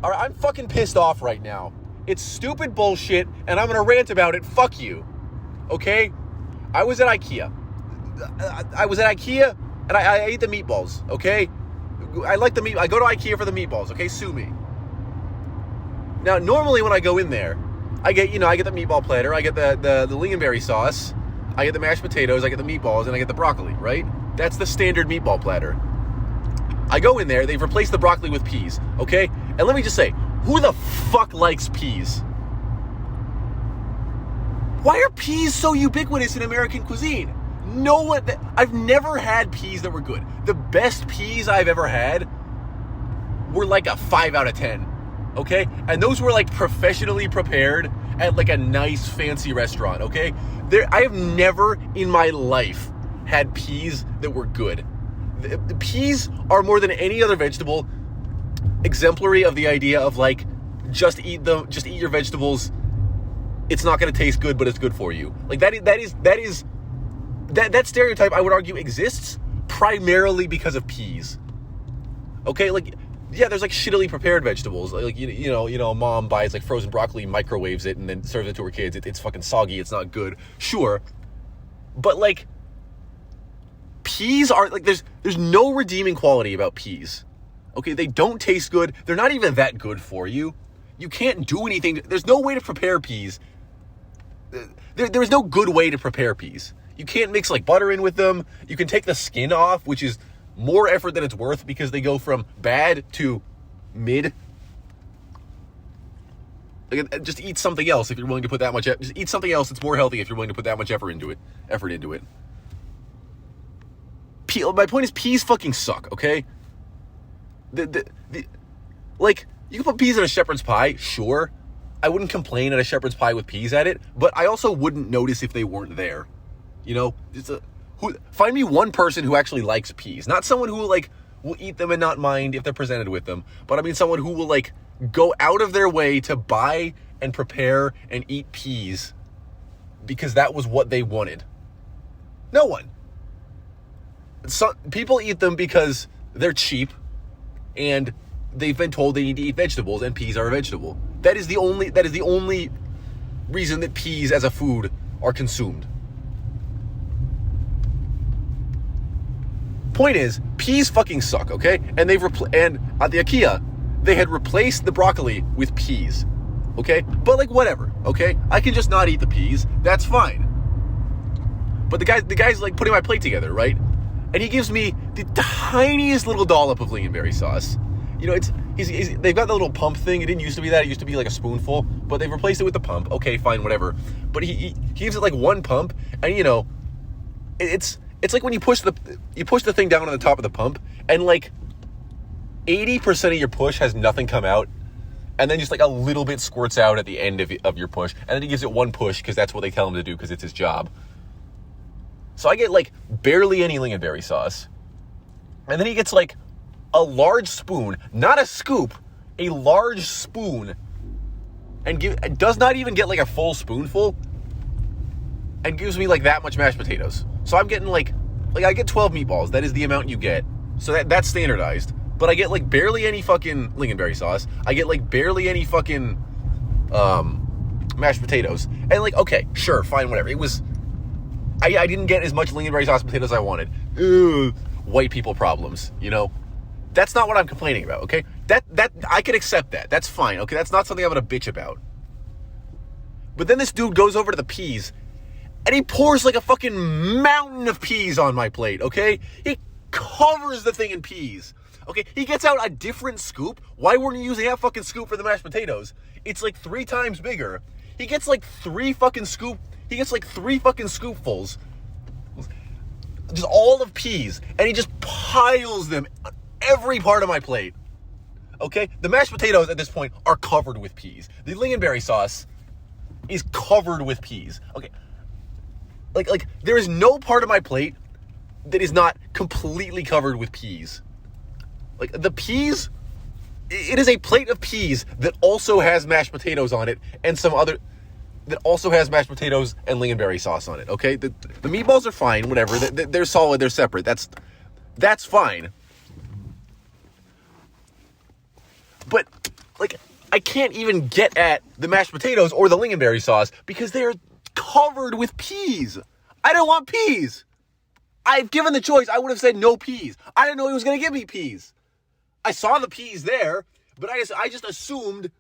All right, I'm fucking pissed off right now. It's stupid bullshit, and I'm gonna rant about it. Fuck you. Okay? I was at Ikea. And I ate the meatballs, okay? I like the meat. I go to Ikea for the meatballs, okay? Sue me. Now, normally when I go in there, I get the meatball platter, I get the lingonberry sauce, I get the mashed potatoes, I get the meatballs, and I get the broccoli, right? That's the standard meatball platter. I go in there, they've replaced the broccoli with peas, okay? And let me just say, who the fuck likes peas? Why are peas so ubiquitous in American cuisine? No one, I've never had peas that were good. The best peas I've ever had were like a 5 out of 10, okay? And those were like professionally prepared at like a nice fancy restaurant, okay? I have never in my life had peas that were good. The peas are more than any other vegetable exemplary of the idea of like, just eat your vegetables. It's not going to taste good, but it's good for you. Like that stereotype, I would argue, exists primarily because of peas. Okay, like, yeah, there's like shittily prepared vegetables. Like, mom buys like frozen broccoli, microwaves it, and then serves it to her kids. It's fucking soggy. It's not good. Sure, but like, peas are like, there's no redeeming quality about peas. Okay, they don't taste good. They're not even that good for you. You can't do anything. There's no way to prepare peas. There's no good way to prepare peas. You can't mix like butter in with them. You can take the skin off, which is more effort than it's worth because they go from bad to mid. Like, just eat something else if you're willing to put that much. Just eat something else that's more healthy if you're willing to put that much effort into it. My point is, peas fucking suck. Okay. Like, you can put peas in a shepherd's pie, sure. I wouldn't complain at a shepherd's pie with peas at it, but I also wouldn't notice if they weren't there. You know, find me one person who actually likes peas. Not someone who like will eat them and not mind if they're presented with them, but I mean someone who will like go out of their way to buy and prepare and eat peas because that was what they wanted. No one. People eat them because they're cheap and they've been told they need to eat vegetables, and peas are a vegetable. That is the only reason that peas as a food are consumed. Point is, peas fucking suck, okay? And and at the Ikea, they had replaced the broccoli with peas, okay? But like, whatever, okay? I can just not eat the peas. That's fine. But the guy's like putting my plate together, right? And he gives me the tiniest little dollop of lingonberry sauce. You know, they've got the little pump thing. It didn't used to be that. It used to be like a spoonful, but they've replaced it with the pump. Okay, fine, whatever. But he gives it like one pump, and you know, it's like when you push the thing down on the top of the pump, and like 80% of your push has nothing come out, and then just like a little bit squirts out at the end of your push, and then he gives it one push because that's what they tell him to do because it's his job. So I get like barely any lingonberry sauce, and then he gets like a large spoon, not a scoop, a large spoon, and does not even get like a full spoonful, and gives me like that much mashed potatoes. So I'm getting like I get 12 meatballs. That is the amount you get. So that's standardized. But I get like barely any fucking lingonberry sauce. I get like barely any fucking mashed potatoes. And like, okay, sure, fine, whatever. It was, I didn't get as much lingonberry sauce potatoes as I wanted. Ugh, white people problems, you know? That's not what I'm complaining about, okay? That I can accept that. That's fine, okay? That's not something I'm gonna bitch about. But then this dude goes over to the peas, and he pours like a fucking mountain of peas on my plate, okay? He covers the thing in peas, okay? He gets out a different scoop. Why weren't you using that fucking scoop for the mashed potatoes? It's like 3 times bigger. He gets like 3 fucking scoopfuls. Just all of peas, and he just piles them on every part of my plate. Okay? The mashed potatoes at this point are covered with peas. The lingonberry sauce is covered with peas. Okay. Like there is no part of my plate that is not completely covered with peas. Like the peas, it is a plate of peas that also has mashed potatoes on it and some other that also has mashed potatoes and lingonberry sauce on it. Okay? The meatballs are fine, whatever. They're solid, they're separate. That's fine. But like, I can't even get at the mashed potatoes or the lingonberry sauce because they're covered with peas. I don't want peas. I've given the choice. I would have said no peas. I didn't know he was going to give me peas. I saw the peas there, but I just assumed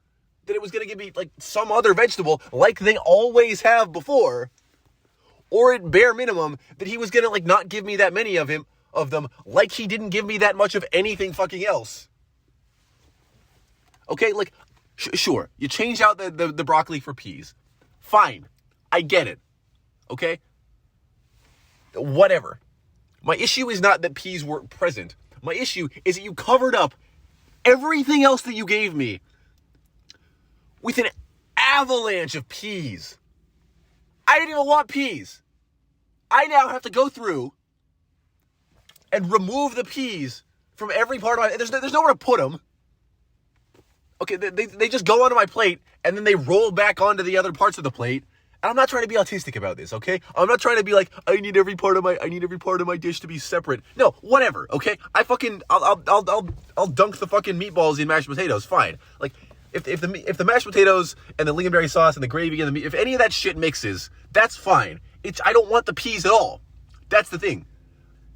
that it was going to give me like some other vegetable like they always have before. Or at bare minimum, that he was going to like not give me that many of them like he didn't give me that much of anything fucking else. Okay, like, sure, you change out the broccoli for peas. Fine. I get it. Okay? Whatever. My issue is not that peas weren't present. My issue is that you covered up everything else that you gave me with an avalanche of peas. I didn't even want peas. I now have to go through and remove the peas from every part of my... There's nowhere to put them. Okay, they just go onto my plate, and then they roll back onto the other parts of the plate. And I'm not trying to be autistic about this, okay? I'm not trying to be like, I need every part of my dish to be separate. No, whatever, okay? I'll dunk the fucking meatballs in mashed potatoes, fine. Like, if the mashed potatoes and the lingonberry sauce and the gravy and the meat, if any of that shit mixes, that's fine. I don't want the peas at all. That's the thing.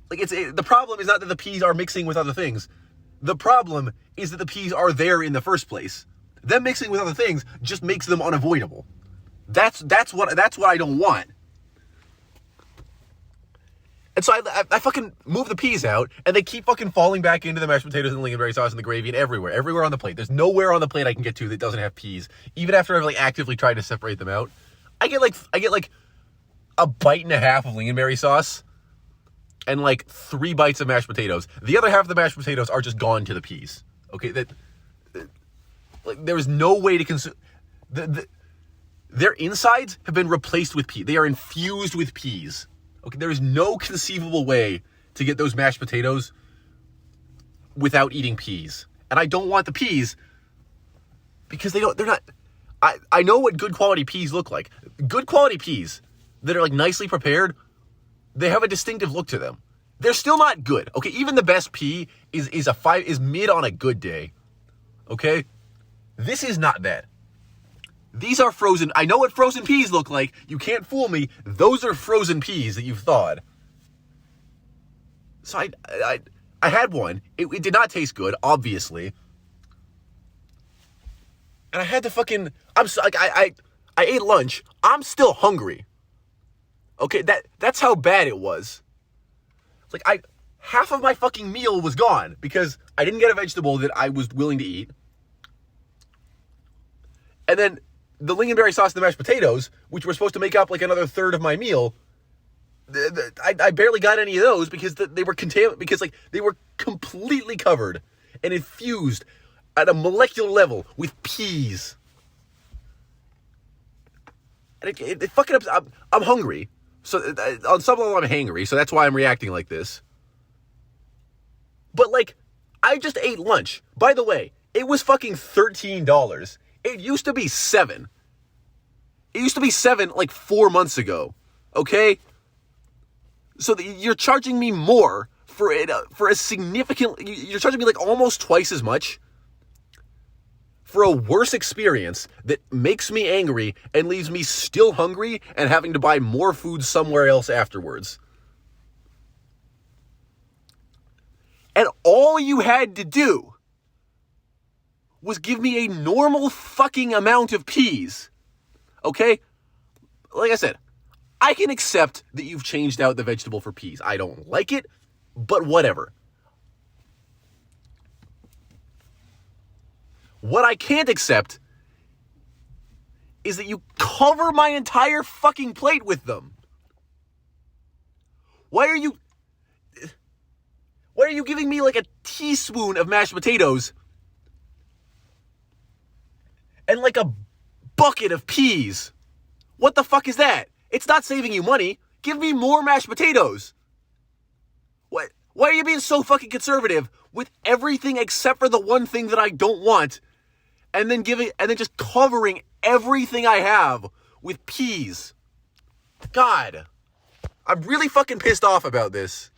Like, the problem is not that the peas are mixing with other things. The problem is that the peas are there in the first place. Them mixing with other things just makes them unavoidable. That's what I don't want. And so I fucking move the peas out, and they keep fucking falling back into the mashed potatoes and the lingonberry sauce and the gravy and everywhere on the plate. There's nowhere on the plate I can get to that doesn't have peas. Even after I've like actively tried to separate them out, I get like a bite and a half of lingonberry sauce and like 3 bites of mashed potatoes. The other half of the mashed potatoes are just gone to the peas. Okay, like there is no way to consume their insides have been replaced with peas. They are infused with peas. Okay, there is no conceivable way to get those mashed potatoes without eating peas. And I don't want the peas because they're not, I know what good quality peas look like. Good quality peas that are like nicely prepared, they have a distinctive look to them. They're still not good. Okay, even the best pea is mid on a good day. Okay? This is not that. These are frozen. I know what frozen peas look like. You can't fool me. Those are frozen peas that you've thawed. So I had one. It did not taste good, obviously. And I had to fucking... I ate lunch. I'm still hungry. Okay, that's how bad it was. It's like half of my fucking meal was gone because I didn't get a vegetable that I was willing to eat. And then the lingonberry sauce and the mashed potatoes, which were supposed to make up like another third of my meal, I barely got any of those because they were because like they were completely covered and infused at a molecular level with peas. And it fucking up. I'm hungry, so on some level I'm hangry, so that's why I'm reacting like this. But like, I just ate lunch. By the way, it was fucking $13. It used to be $7. It used to be $7 like 4 months ago. Okay? So you're charging me more for a significant... You're charging me like almost twice as much for a worse experience that makes me angry and leaves me still hungry and having to buy more food somewhere else afterwards. And all you had to do was give me a normal fucking amount of peas. Okay? Like I said, I can accept that you've changed out the vegetable for peas. I don't like it, but whatever. What I can't accept is that you cover my entire fucking plate with them. Why are you giving me like a teaspoon of mashed potatoes and like a bucket of peas? What the fuck is that? It's not saving you money. Give me more mashed potatoes. What? Why are you being so fucking conservative with everything except for the one thing that I don't want? And then just covering everything I have with peas. God. I'm really fucking pissed off about this.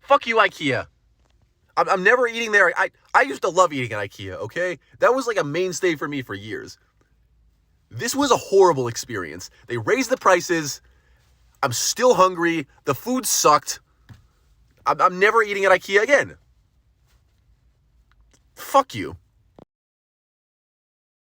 Fuck you, Ikea. I'm never eating there. I used to love eating at Ikea, okay? That was like a mainstay for me for years. This was a horrible experience. They raised the prices. I'm still hungry. The food sucked. I'm never eating at Ikea again. Fuck you.